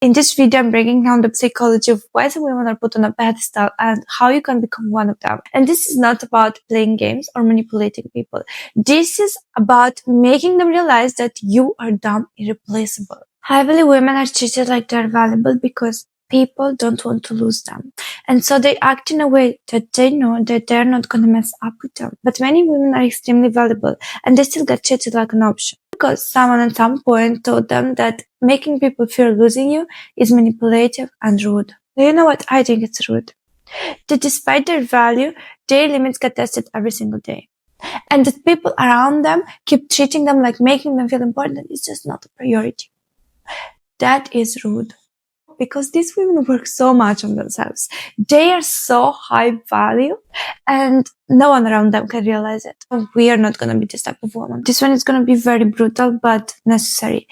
In this video, I'm breaking down the psychology of why some women are put on a pedestal and how you can become one of them. And this is not about playing games or manipulating people. This is about making them realize that you are damn irreplaceable. Heavily, women are treated like they're valuable because people don't want to lose them. And so they act in a way that they know that they're not going to mess up with them. But many women are extremely valuable and they still get treated like an option. Because someone at some point told them that making people fear losing you is manipulative and rude. Do you know what? I think it's rude. That despite their value, their limits get tested every single day. And that people around them keep treating them like making them feel important is just not a priority. That is rude. Because these women work so much on themselves. They are so high value and no one around them can realize it. We are not going to be this type of woman. This one is going to be very brutal but necessary.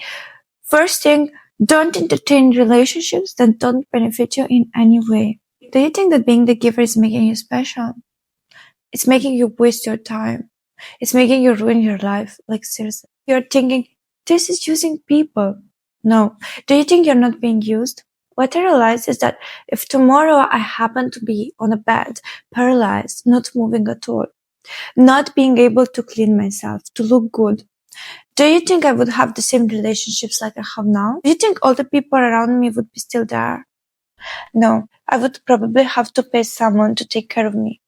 First thing, don't entertain relationships that don't benefit you in any way. Do you think that being the giver is making you special? It's making you waste your time. It's making you ruin your life. Like seriously. You're thinking, this is using people. No. Do you think you're not being used? What I realized is that if tomorrow I happen to be on a bed, paralyzed, not moving at all, not being able to clean myself, to look good, do you think I would have the same relationships like I have now? Do you think all the people around me would be still there? No, I would probably have to pay someone to take care of me.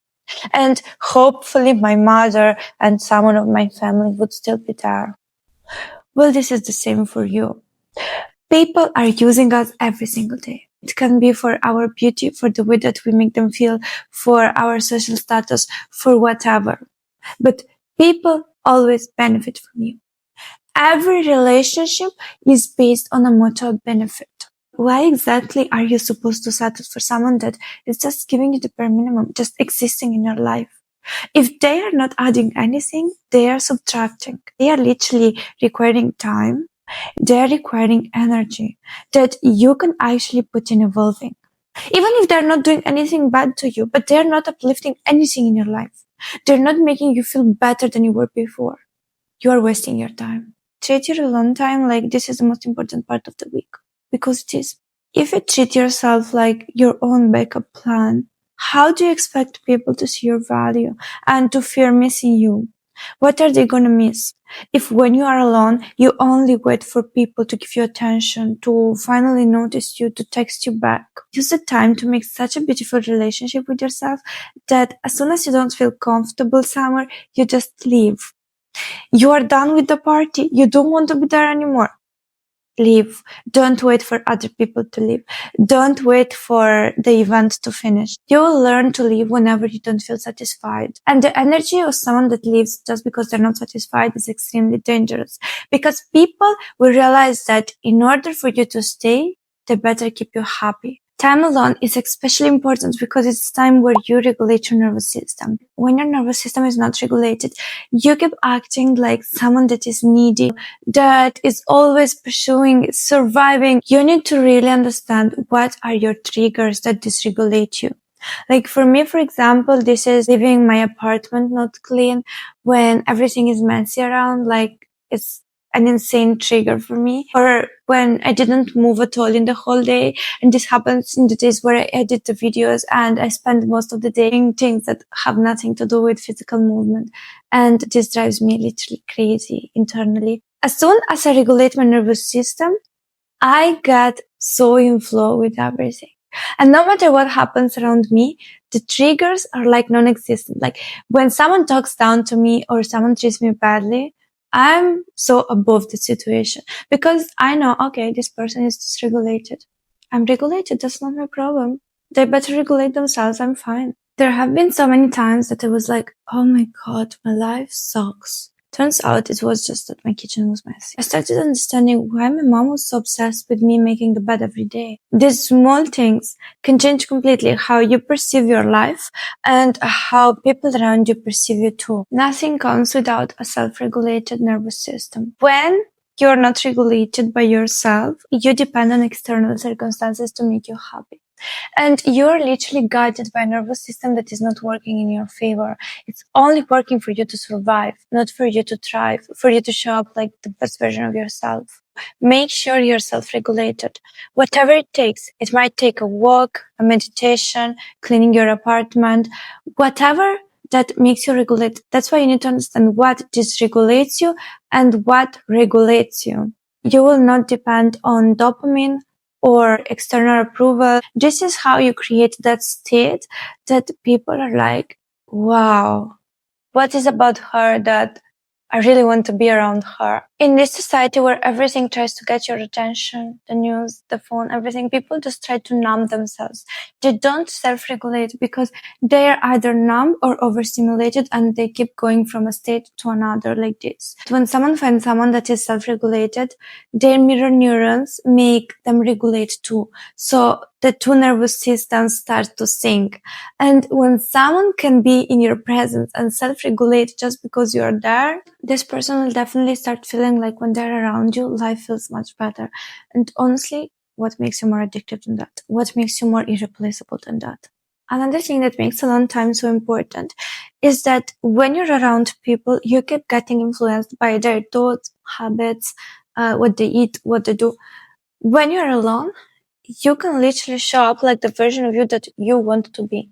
And hopefully my mother and someone of my family would still be there. Well, this is the same for you. People are using us every single day. It can be for our beauty, for the way that we make them feel, for our social status, for whatever. But people always benefit from you. Every relationship is based on a mutual benefit. Why exactly are you supposed to settle for someone that is just giving you the bare minimum, just existing in your life? If they are not adding anything, they are subtracting. They are literally requiring time. They're requiring energy that you can actually put in evolving. Even if they're not doing anything bad to you, but they're not uplifting anything in your life. They're not making you feel better than you were before. You are wasting your time. Treat your alone time like this is the most important part of the week. Because it is. If you treat yourself like your own backup plan, how do you expect people to see your value and to fear missing you? What are they going to miss? If when you are alone, you only wait for people to give you attention, to finally notice you, to text you back. Use the time to make such a beautiful relationship with yourself that as soon as you don't feel comfortable somewhere, you just leave. You are done with the party. You don't want to be there anymore. Leave. Don't wait for other people to leave. Don't wait for the event to finish. You will learn to leave whenever you don't feel satisfied. And the energy of someone that leaves just because they're not satisfied is extremely dangerous. Because people will realize that in order for you to stay, they better keep you happy. Time alone is especially important because it's time where you regulate your nervous system. When your nervous system is not regulated, you keep acting like someone that is needy, that is always pursuing, surviving. You need to really understand what are your triggers that dysregulate you. Like for me, for example, this is leaving my apartment not clean when everything is messy around, like it's an insane trigger for me. Or when I didn't move at all in the whole day. And this happens in the days where I edit the videos and I spend most of the day doing things that have nothing to do with physical movement. And this drives me literally crazy internally. As soon as I regulate my nervous system, I get so in flow with everything. And no matter what happens around me, the triggers are like non-existent. Like when someone talks down to me or someone treats me badly, I'm so above the situation because I know, okay, this person is dysregulated. I'm regulated. That's not my problem. They better regulate themselves. I'm fine. There have been so many times that I was like, oh my God, my life sucks. Turns out it was just that my kitchen was messy. I started understanding why my mom was so obsessed with me making the bed every day. These small things can change completely how you perceive your life and how people around you perceive you too. Nothing comes without a self-regulated nervous system. When you're not regulated by yourself, you depend on external circumstances to make you happy. And you're literally guided by a nervous system that is not working in your favor. It's only working for you to survive, not for you to thrive, for you to show up like the best version of yourself. make sure you're self-regulated. Whatever it takes. It might take a walk, a meditation, cleaning your apartment, whatever that makes you regulate. That's why you need to understand what dysregulates you and what regulates you. You will not depend on dopamine or external approval. This is how you create that state that people are like, wow, what is about her that I really want to be around her. In this society where everything tries to get your attention, the news, the phone, everything, people just try to numb themselves. They don't self-regulate because they are either numb or overstimulated and they keep going from a state to another like this. When someone finds someone that is self-regulated, their mirror neurons make them regulate too. So the two nervous systems start to sync. And when someone can be in your presence and self-regulate just because you're there, this person will definitely start feeling like when they're around you, life feels much better. And honestly, what makes you more addicted than that? What makes you more irreplaceable than that? Another thing that makes alone time so important is that when you're around people, you keep getting influenced by their thoughts, habits, what they eat, what they do. When you're alone, you can literally show up like the version of you that you want to be.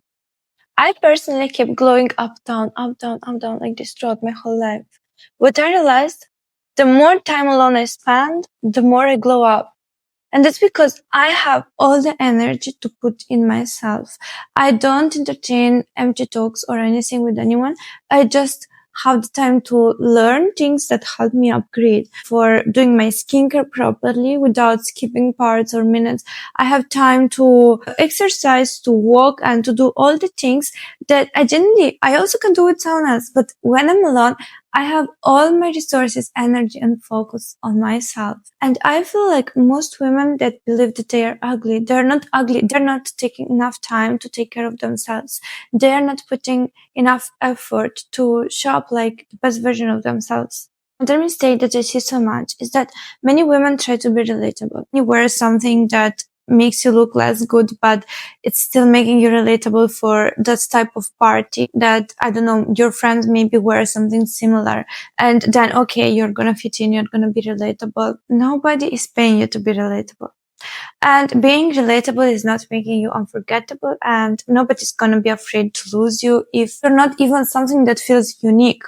I personally kept glowing up, down, up, down, up, down like this throughout my whole life. What I realized, the more time alone I spend, the more I glow up. And that's because I have all the energy to put in myself. I don't entertain empty talks or anything with anyone. I just have the time to learn things that help me upgrade. For doing my skincare properly without skipping parts or minutes, I have time to exercise, to walk, and to do all the things that I also can do with someone else. But when I'm alone, I have all my resources, energy, and focus on myself. And I feel like most women that believe that they are ugly, they're not ugly. They're not taking enough time to take care of themselves. They're not putting enough effort to show up like the best version of themselves. Another mistake that I see so much is that many women try to be relatable. You wear something that makes you look less good, but it's still making you relatable for that type of party that, I don't know, your friends maybe wear something similar. And then, okay, you're gonna fit in, you're gonna be relatable. Nobody is paying you to be relatable. And being relatable is not making you unforgettable, and nobody's gonna be afraid to lose you if you're not even something that feels unique.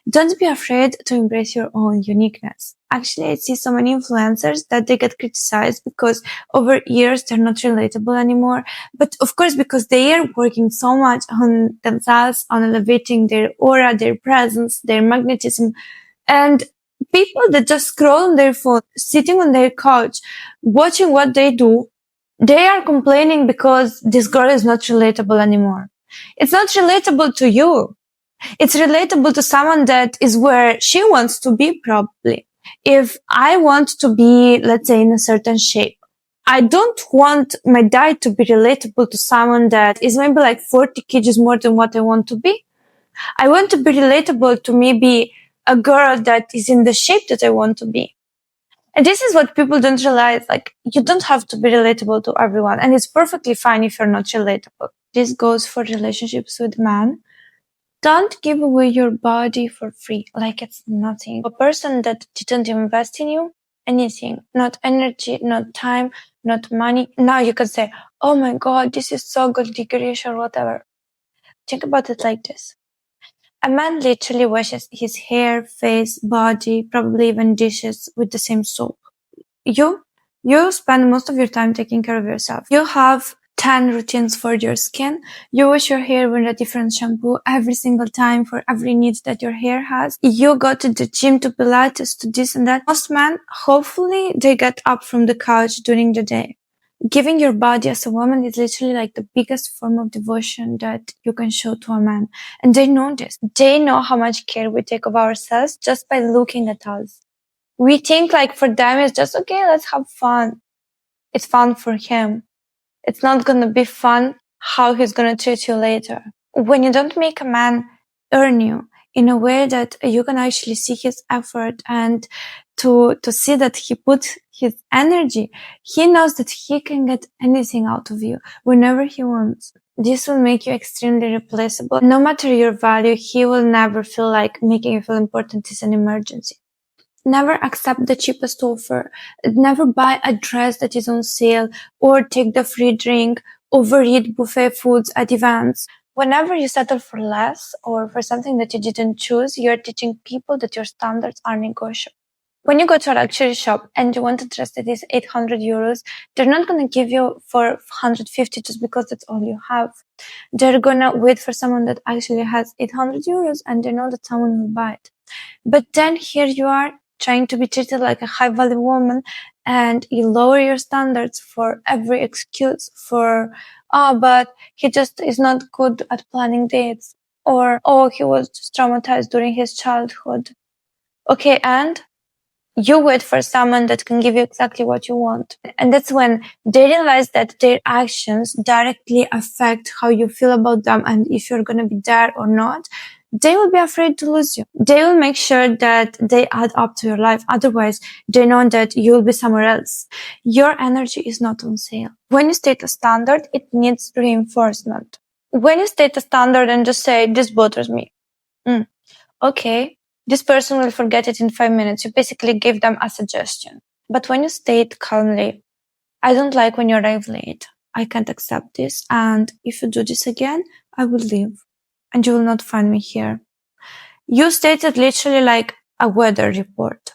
Don't be afraid to embrace your own uniqueness. Actually, I see so many influencers that they get criticized because over years they're not relatable anymore. But of course, because they are working so much on themselves, on elevating their aura, their presence, their magnetism. And people that just scroll on their phone, sitting on their couch, watching what they do, they are complaining because this girl is not relatable anymore. It's not relatable to you. It's relatable to someone that is where she wants to be, probably. If I want to be, let's say, in a certain shape, I don't want my diet to be relatable to someone that is maybe like 40 kgs more than what I want to be. I want to be relatable to maybe a girl that is in the shape that I want to be. And this is what people don't realize. Like, you don't have to be relatable to everyone. And it's perfectly fine if you're not relatable. This goes for relationships with men. Don't give away your body for free, like it's nothing. A person that didn't invest in you, anything, not energy, not time, not money. Now you can say, oh my God, this is so good, diggerish or whatever. Think about it like this. A man literally washes his hair, face, body, probably even dishes with the same soap. You spend most of your time taking care of yourself. You have 10 routines for your skin. You wash your hair with a different shampoo every single time for every need that your hair has. You go to the gym, to Pilates, to this and that. Most men, hopefully, they get up from the couch during the day. Giving your body as a woman is literally like the biggest form of devotion that you can show to a man. And they know this. They know how much care we take of ourselves just by looking at us. We think like for them it's just, okay, let's have fun. It's fun for him. It's not gonna be fun how he's gonna treat you later. When you don't make a man earn you in a way that you can actually see his effort and to see that he puts his energy, he knows that he can get anything out of you whenever he wants. This will make you extremely replaceable. No matter your value, he will never feel like making you feel important is an emergency. never accept the cheapest offer, never buy a dress that is on sale, or take the free drink, overeat buffet foods at events. Whenever you settle for less or for something that you didn't choose, you're teaching people that your standards are negotiable. When you go to a luxury shop and you want a dress that is 800 euros, they're not going to give you for 150 just because that's all you have. They're going to wait for someone that actually has 800 euros and they know that someone will buy it. But then here you are trying to be treated like a high value woman, and you lower your standards for every excuse for, but he just is not good at planning dates, or, he was just traumatized during his childhood. Okay, and you wait for someone that can give you exactly what you want. And that's when they realize that their actions directly affect how you feel about them and if you're going to be there or not. They will be afraid to lose you. They will make sure that they add up to your life. Otherwise, they know that you'll be somewhere else. Your energy is not on sale. When you state a standard, it needs reinforcement. When you state a standard and just say, this bothers me. Okay. This person will forget it in 5 minutes. You basically give them a suggestion. But when you state calmly, I don't like when you arrive late. I can't accept this. And if you do this again, I will leave. And you will not find me here. You stated literally like a weather report.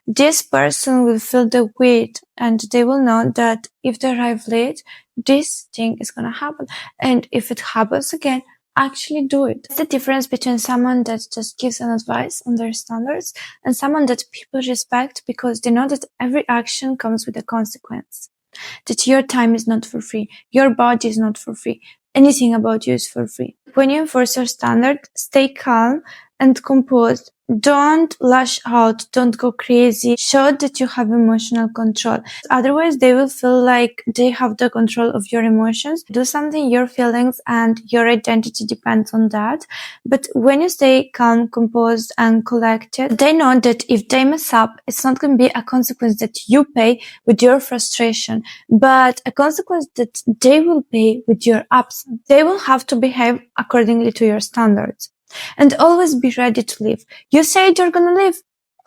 This person will feel the weight and they will know that if they arrive late, this thing is going to happen. And if it happens again, actually do it. It's the difference between someone that just gives an advice on their standards and someone that people respect because they know that every action comes with a consequence. That your time is not for free. Your body is not for free. Anything about you is for free. When you enforce your standard, stay calm and composed. Don't lash out. Don't go crazy. Show that you have emotional control. Otherwise, they will feel like they have the control of your emotions. Do something, your feelings and your identity depends on that. But when you stay calm, composed and collected, they know that if they mess up, it's not going to be a consequence that you pay with your frustration, but a consequence that they will pay with your absence. They will have to behave accordingly to your standards. And always be ready to leave. You said you're gonna leave.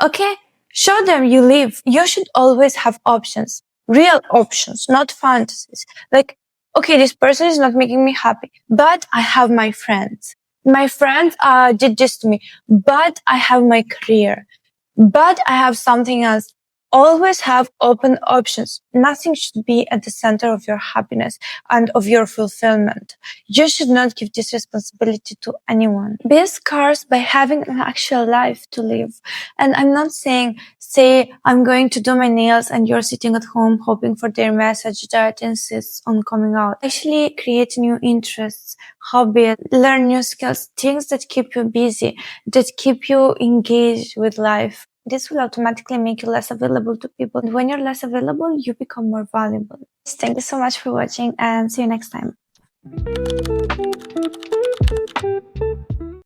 Okay? Show them you leave. You should always have options. Real options, not fantasies. Like, okay, this person is not making me happy, but I have my friends. My friends did this to me, but I have my career. But I have something else. Always have open options. Nothing should be at the center of your happiness and of your fulfillment. You should not give this responsibility to anyone. Be scarce by having an actual life to live. And I'm not saying, say, I'm going to do my nails and you're sitting at home hoping for their message that insists on coming out. Actually create new interests, hobbies, learn new skills, things that keep you busy, that keep you engaged with life. This will automatically make you less available to people. And when you're less available, you become more valuable. Thank you so much for watching and see you next time.